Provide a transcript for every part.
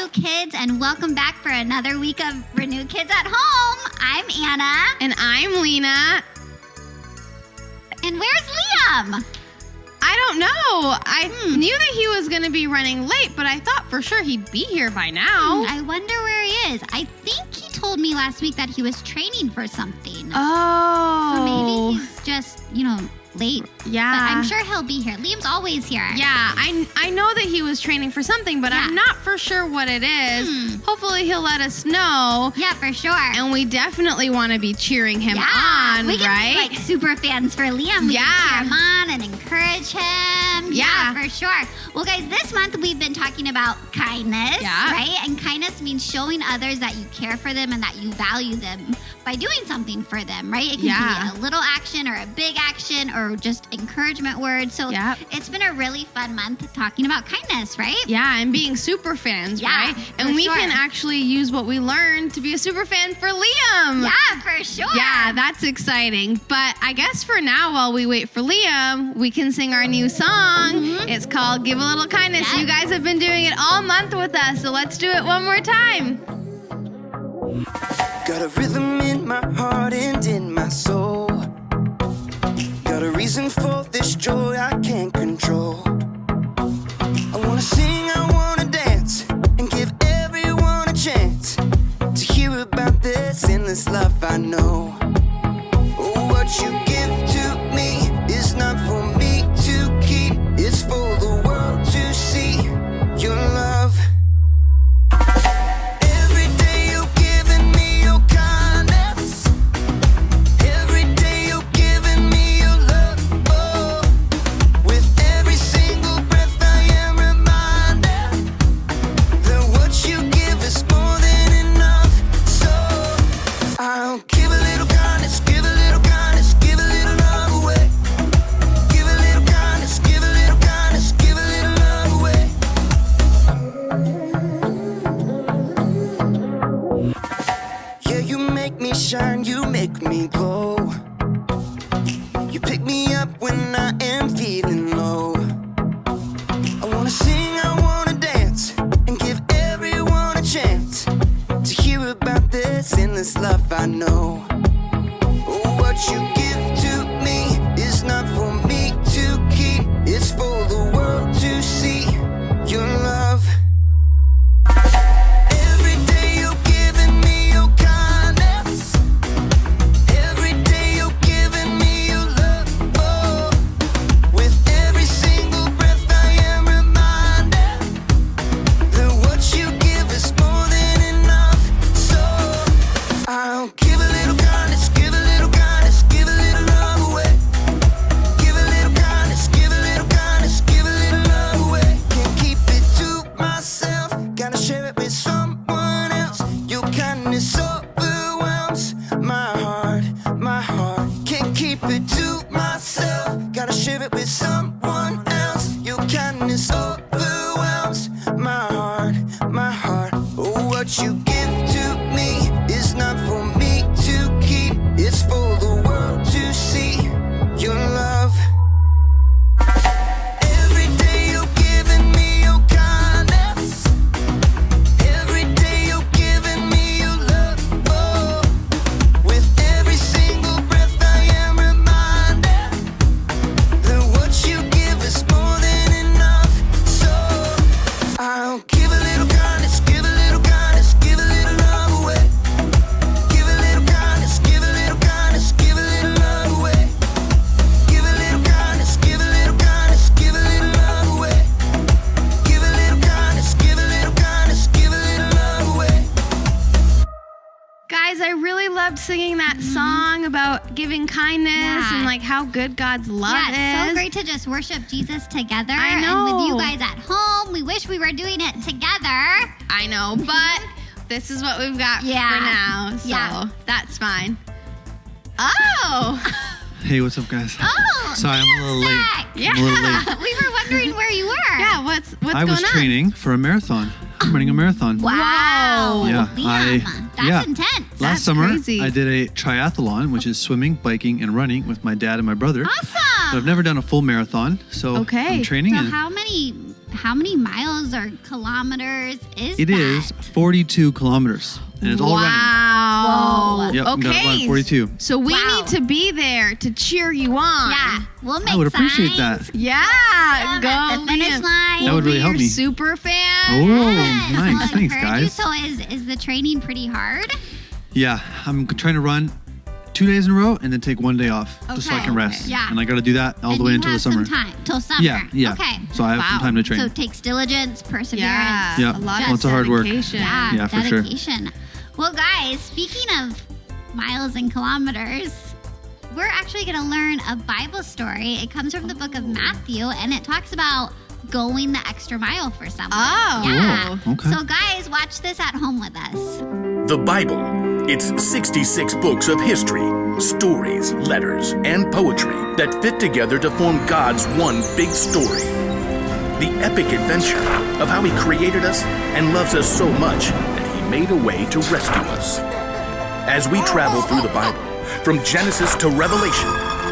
Renew Kids, and welcome back for another week of Renew Kids at Home. I'm Anna. And I'm Lena. And where's Liam? I don't know. I knew that he was going to be running late, but I thought for sure he'd be here by now. I wonder where he is. I think he told me last week that he was training for something. Oh. So maybe he's just, late. Yeah. But I'm sure he'll be here. Liam's always here. Yeah, I know that he was training for something, but I'm not for sure what it is. Hopefully he'll let us know. Yeah, for sure. And we definitely want to be cheering him on, we can right? be like super fans for Liam. We can cheer him on and encourage him. Yeah, for sure. Well, guys, this month we've been talking about kindness, right? And kindness means showing others that you care for them and that you value them by doing something for them, right? It can be a little action or a big action or just encouragement words. So it's been a really fun month talking about kindness, right? Yeah, and being super fans, right? And we can actually use what we learned to be a super fan for Liam. Yeah, for sure. Yeah, that's exciting. But I guess for now, while we wait for Liam, we can sing our new song. It's called Give a Little Kindness. You guys have been doing it all month with us, so let's do it one more time. Got a rhythm in my heart and in my soul. Got a reason for this joy I can't control. I wanna sing, I wanna dance, and give everyone a chance to hear about this endless love I know. What you give to me is not for me to keep. It's for the world to see your love. Shine, you make me glow. You pick me up when I am feeling low. I wanna sing, I wanna dance, and give everyone a chance to hear about this endless love I know. What you give to me is not for me to keep. It's for the world to see your love. Singing that song about giving kindness and like how good God's love is. Yeah, it's so great to just worship Jesus together. I know. And with you guys at home. We wish we were doing it together. I know, but this is what we've got for now. So that's fine. Oh. Hey, what's up, guys? Oh, sorry, I'm a little late. Yeah. I'm a little late. We were wondering where you were. Yeah, what's going on? I was training for a marathon. I'm running a marathon. Wow. Yeah, Liam, that's intense. Last summer, crazy. I did a triathlon, which is swimming, biking, and running with my dad and my brother. Awesome. But I've never done a full marathon, so I'm training. So how many how many miles or kilometers is It that? is 42 kilometers, and it's all running. Wow. Yep, you gotta run Okay. 42. So we Wow. need to be there to cheer you on. Yeah, we'll make I would appreciate signs. that. Yeah. At Go, the finish Liam. line. That would really We'll help be me. your super fan. Oh, Yes, nice. we'll Thanks, encourage you. guys. So is the training pretty hard? Yeah, I'm trying to run 2 days in a row and then take 1 day off just so I Okay. can rest. Yeah. And I got to do that all And the way you until the have summer. some time, till summer. Yeah. Okay. So I have some Wow. time to train. So it takes diligence, perseverance. Yeah. Yeah. A lot Lots of hard work. dedication. Yeah, for sure. dedication. Well, guys, speaking of miles and kilometers, we're actually going to learn a Bible story. It comes from the book of Matthew, and it talks about going the extra mile for someone. Oh. Yeah. Cool. Okay. So, guys, watch this at home with us. The Bible. It's 66 books of history, stories, letters, and poetry that fit together to form God's one big story. The epic adventure of how He created us and loves us so much that He made a way to rescue us. As we travel through the Bible, from Genesis to Revelation,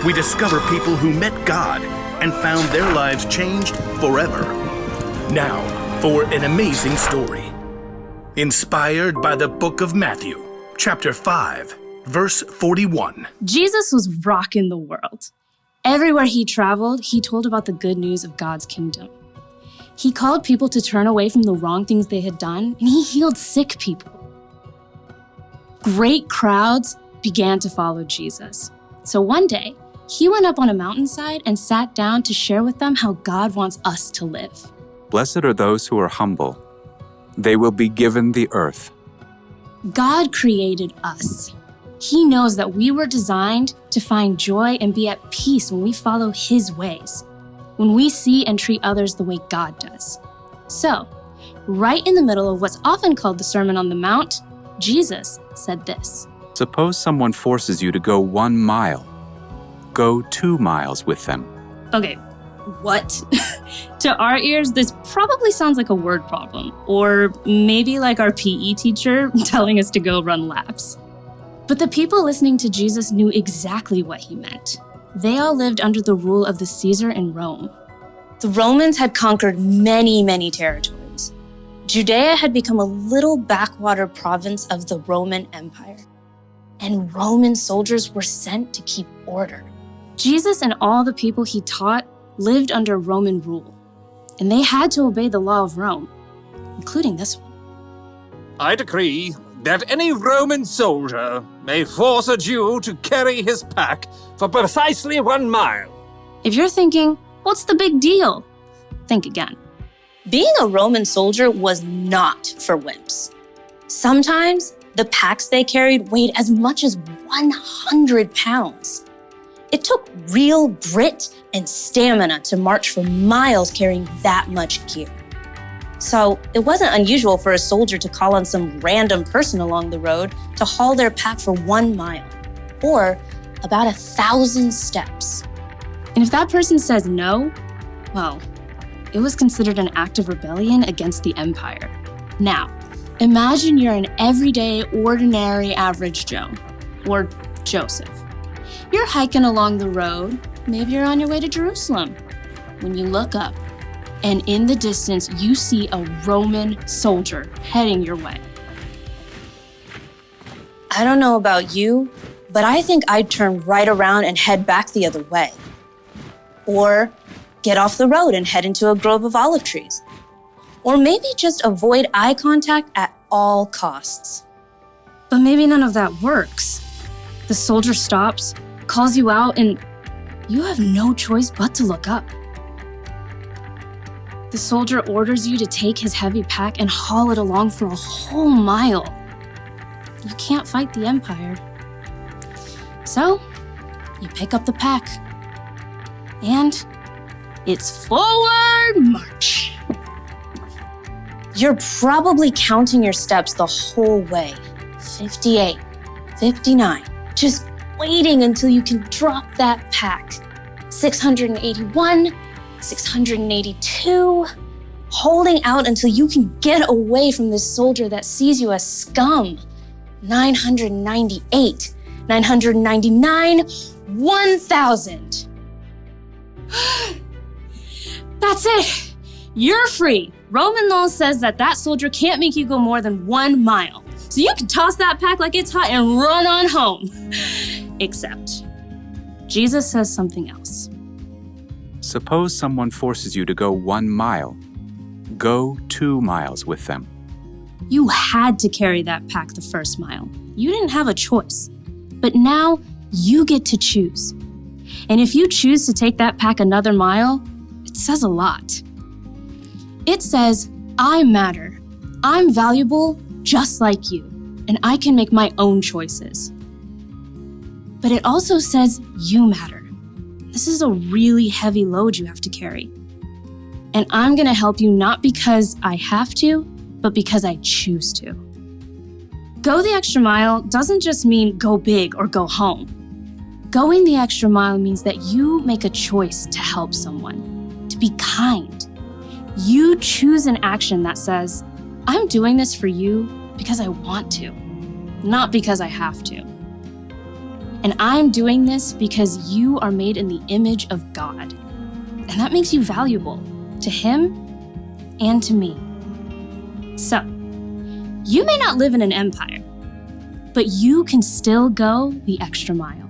we discover people who met God and found their lives changed forever. Now, for an amazing story. Inspired by the book of Matthew, chapter 5, verse 41. Jesus was rocking the world. Everywhere he traveled, he told about the good news of God's kingdom. He called people to turn away from the wrong things they had done, and he healed sick people. Great crowds began to follow Jesus. So one day, he went up on a mountainside and sat down to share with them how God wants us to live. Blessed are those who are humble. They will be given the earth. God created us. He knows that we were designed to find joy and be at peace when we follow his ways, when we see and treat others the way God does. So, right in the middle of what's often called the Sermon on the Mount, Jesus said this. Suppose someone forces you to go 1 mile. Go 2 miles with them. Okay, what? To our ears, this probably sounds like a word problem, or maybe like our PE teacher telling us to go run laps. But the people listening to Jesus knew exactly what he meant. They all lived under the rule of the Caesar in Rome. The Romans had conquered many, many territories. Judea had become a little backwater province of the Roman Empire. And Roman soldiers were sent to keep order. Jesus and all the people he taught lived under Roman rule, and they had to obey the law of Rome, including this one. I decree that any Roman soldier may force a Jew to carry his pack for precisely 1 mile. If you're thinking, what's the big deal? Think again. Being a Roman soldier was not for wimps. Sometimes the packs they carried weighed as much as 100 pounds. It took real grit and stamina to march for miles carrying that much gear. So it wasn't unusual for a soldier to call on some random person along the road to haul their pack for 1 mile, or about 1,000 steps. And if that person says no, well, it was considered an act of rebellion against the empire. Now, imagine you're an everyday, ordinary, average Joe, or Joseph. You're hiking along the road, maybe you're on your way to Jerusalem, when you look up, and in the distance, you see a Roman soldier heading your way. I don't know about you, but I think I'd turn right around and head back the other way. Or get off the road and head into a grove of olive trees. Or maybe just avoid eye contact at all costs. But maybe none of that works. The soldier stops, calls you out, and you have no choice but to look up. The soldier orders you to take his heavy pack and haul it along for a whole mile. You can't fight the empire. So, you pick up the pack. And it's forward march. You're probably counting your steps the whole way. 58, 59, just waiting until you can drop that pack. 681, 682, holding out until you can get away from this soldier that sees you as scum. 998, 999, 1,000. That's it. You're free. Roman law says that soldier can't make you go more than 1 mile. So you can toss that pack like it's hot and run on home. Except, Jesus says something else. Suppose someone forces you to go 1 mile. Go 2 miles with them. You had to carry that pack the first mile. You didn't have a choice. But now you get to choose. And if you choose to take that pack another mile, it says a lot. It says, I matter. I'm valuable just like you, and I can make my own choices. But it also says you matter. This is a really heavy load you have to carry. And I'm gonna help you not because I have to, but because I choose to. Go the extra mile doesn't just mean go big or go home. Going the extra mile means that you make a choice to help someone, to be kind. You choose an action that says, I'm doing this for you because I want to, not because I have to. And I'm doing this because you are made in the image of God. And that makes you valuable to Him and to me. So, you may not live in an empire, but you can still go the extra mile.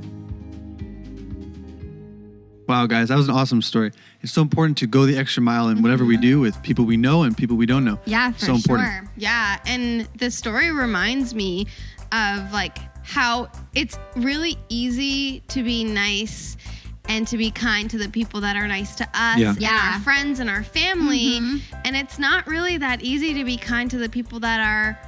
Wow, guys, that was an awesome story. It's so important to go the extra mile in whatever we do with people we know and people we don't know. Yeah, for so important. sure. Yeah, and the story reminds me of like how it's really easy to be nice and to be kind to the people that are nice to us and our friends and our family. And it's not really that easy to be kind to the people that are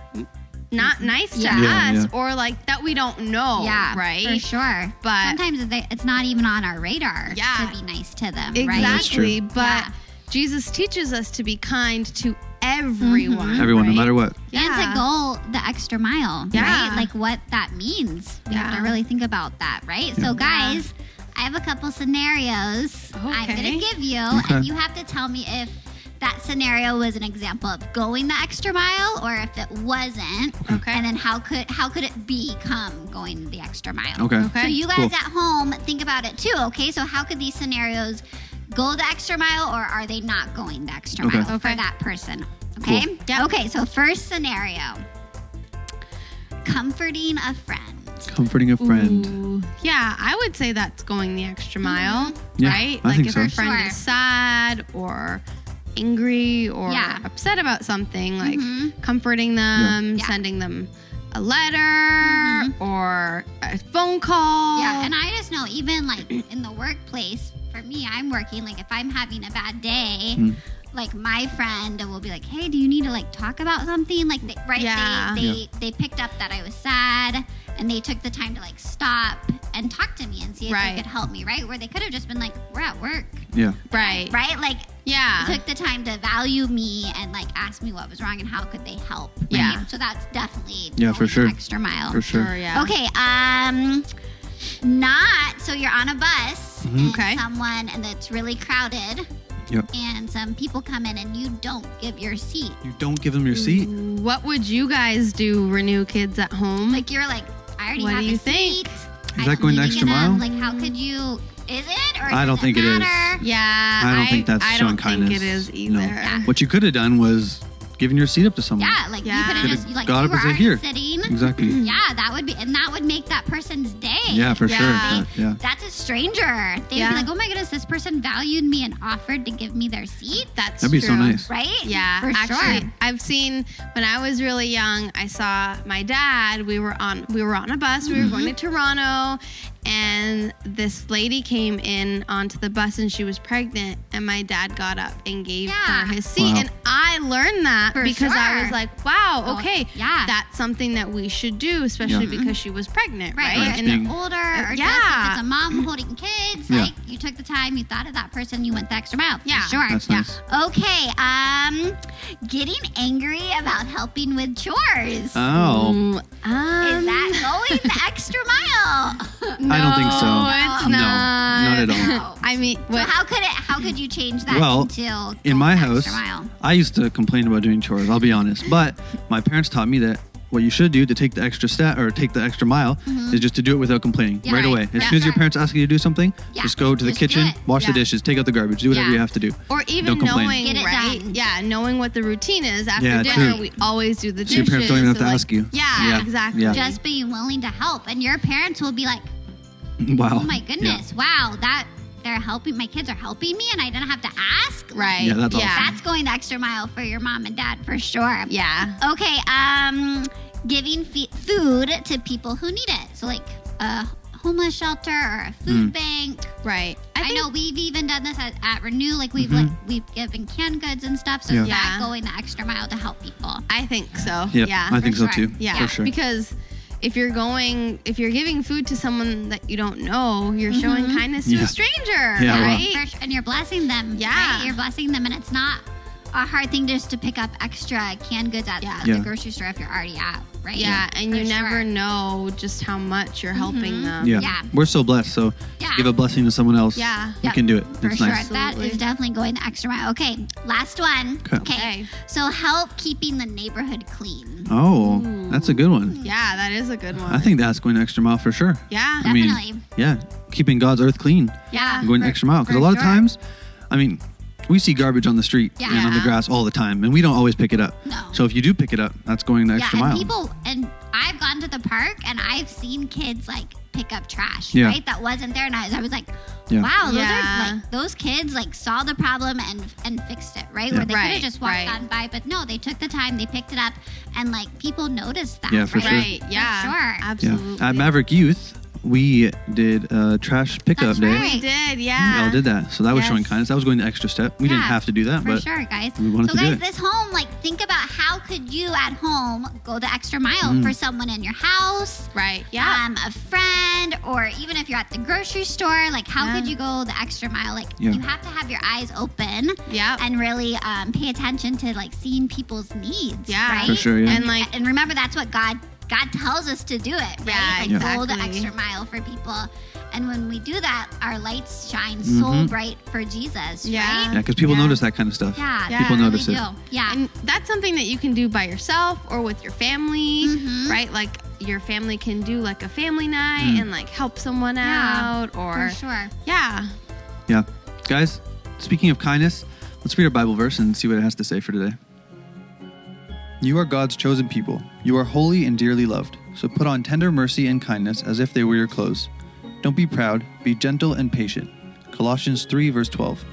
not nice to us or like that we don't know, right? For sure. But sometimes it's not even on our radar to be nice to them, right? Exactly. But Jesus teaches us to be kind to everyone. Everyone, no matter what. And to go the extra mile, right? Like what that means. You have to really think about that, right? So guys, I have a couple scenarios I'm going to give you, and you have to tell me if that scenario was an example of going the extra mile or if it wasn't. Okay. And then how could it become going the extra mile? Okay. So you guys at home, think about it too, okay? So how could these scenarios go the extra mile, or are they not going the extra mile for that person? Okay? Cool. Yeah. Okay, so first scenario. Comforting a friend. Comforting a friend. Ooh. Yeah, I would say that's going the extra mile, right? I like think if so. a friend is sad or angry or upset about something, like comforting them, sending them a letter or a phone call. Yeah, and I just know even like in the workplace, for me, I'm working, like if I'm having a bad day, like my friend will be like, hey, do you need to like talk about something? Like, they picked up that I was sad and they took the time to like stop and talk to me and see if they could help me, right? Where they could have just been like, we're at work. Yeah. Right? Like, they took the time to value me and like ask me what was wrong and how could they help. Right? Yeah. So that's definitely for sure. an extra mile. For sure. Okay, so you're on a bus and it's really crowded. Yep. And some people come in and you don't give your seat. You don't give them your seat? What would you guys do, Renew Kids at home? Like you're like, I already what have do you a think? seat. Is that going the extra mile? Like how could you, is it? Or I don't think it is. Yeah. I don't think that's showing kindness. I don't think it is either. No. Yeah. What you could have done was giving your seat up to someone. Yeah, like you could have just like got you up were and said, already "Here." sitting. Exactly. Yeah, that would make that person's day. Yeah, for sure. That's a stranger. They'd be like, oh my goodness, this person valued me and offered to give me their seat. That'd be so nice. Right? Yeah, for actually, sure. I've seen when I was really young, I saw my dad. We were on a bus. We were going to Toronto, and this lady came in onto the bus, and she was pregnant. And my dad got up and gave her his seat, and I learned that because I was like, wow, okay, that's something that we should do, especially because she was pregnant, right? Or if they're older, or just if it's a mom holding kids, like you took the time, you thought of that person, you went the extra mile. Yeah, for sure. That's nice. Okay, getting angry about helping with chores. Oh. Is that going the extra mile? No, I don't think so. It's No, not. not at all. I mean, so how could you change that Well, into in my house, extra mile? I used to complain about doing chores, I'll be honest. But my parents taught me that what you should do to take the extra step or take the extra mile is just to do it without complaining right away. As soon as your parents ask you to do something, just go to the kitchen, wash the dishes, take out the garbage, do whatever you have to do. Or even knowing, right? Yeah, knowing what the routine is. After dinner, we always do the dishes. So your parents don't even have to ask you. Yeah, exactly. Yeah. Just being willing to help. And your parents will be like, wow. Oh my goodness, wow, they're helping, my kids are helping me and I didn't have to ask. Right. Yeah, that's awesome. That's going the extra mile for your mom and dad for sure. Yeah. Okay, giving food to people who need it. So like a homeless shelter or a food bank. Right. I know we've even done this at Renew. Like we've given canned goods and stuff. So that going the extra mile to help people. I think so. Yep, Yeah. I think so too. Yeah. For sure. Because if you're giving food to someone that you don't know, you're showing kindness to a stranger, right? Wow. And you're blessing them. Yeah. Right? You're blessing them, and it's not a hard thing just to pick up extra canned goods at the grocery store if you're already out, right? Yeah, and you never know just how much you're helping them. Yeah. We're so blessed. So give a blessing to someone else. Yeah. You can do it. For it's sure. nice. That is definitely going the extra mile. Okay, last one. Okay. So help keeping the neighborhood clean. Oh, that's a good one. Yeah, that is a good one. I think that's going the extra mile for sure. Yeah. Definitely. Keeping God's earth clean. Yeah. Going the extra mile. Because a lot of times, we see garbage on the street and on the grass all the time, and we don't always pick it up. No. So if you do pick it up, that's going the extra mile. And I've gone to the park and I've seen kids like pick up trash, Yeah. That wasn't there, and I was like, Yeah. wow, those kids like saw the problem and fixed it, right? Where they could have just walked on by, but no, they took the time, they picked it up, and like people noticed that. Yeah, for sure. Right. Yeah. For sure. Absolutely. Yeah. At Maverick Youth, we did a trash pickup day. right. We did. We Yeah. all did that. So that was showing kindness. That was going the extra step. We didn't Yeah, have to do that, For but sure, guys. we wanted So to do guys, it. this home, like think about how could you at home go the extra mile for someone in your house, Right. Yeah. a friend, or even if you're at the grocery store, like how could you go the extra mile? Like you have to have your eyes open and really pay attention to like seeing people's needs. Yeah. Right? For sure, yeah. And remember, that's what God tells us to do it, right? Yeah, Like go the exactly. extra mile for people. And when we do that, our lights shine so bright for Jesus, Yeah. right? Yeah, because people notice that kind of stuff. Yeah, People they notice really it. do. Yeah. And that's something that you can do by yourself or with your family, Mm-hmm. right? Like your family can do like a family night and like help someone out, or for sure. yeah. Yeah. Guys, speaking of kindness, let's read our Bible verse and see what it has to say for today. You are God's chosen people. You are holy and dearly loved. So put on tender mercy and kindness as if they were your clothes. Don't be proud. Be gentle and patient. Colossians 3, verse 12.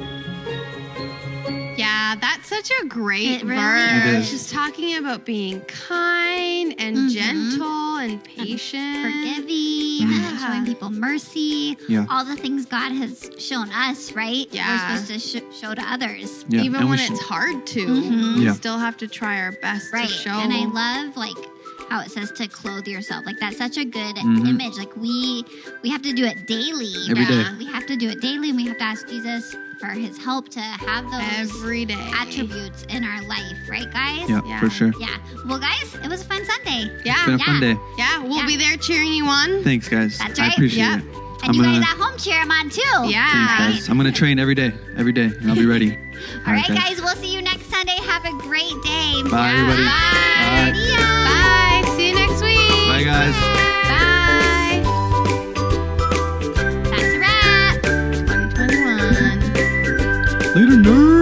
Yeah, that's such a great It really verse. It is. Just talking about being kind and gentle and patient. Forgiving and showing people mercy. Yeah. All the things God has shown us, right? Yeah. We're supposed to show to others. Yeah. Even and when we it's should- hard to. We Yeah. still have to try our best Right. to show. And I love like how it says to clothe yourself. Like that's such a good image. Like we have to do it daily. Every day. We have to do it daily, and we have to ask Jesus for his help to have those every day. attributes in our life, right, guys? Yeah, Yeah. for sure. Yeah. Well, guys, it was a fun Sunday. It's been Yeah. a fun day. Yeah, we'll Yeah. be there cheering you on. Thanks, guys. That's I right. appreciate Yeah. it. And you guys at home cheer him on too. Yeah. Thanks, guys. I'm going to train every day, and I'll be ready. All right, guys. We'll see you next Sunday. Have a great day. Bye, everybody. Bye. Bye. See ya. Bye. See you next week. Bye, guys. Bye. That's a wrap. 2021. Later, nerd.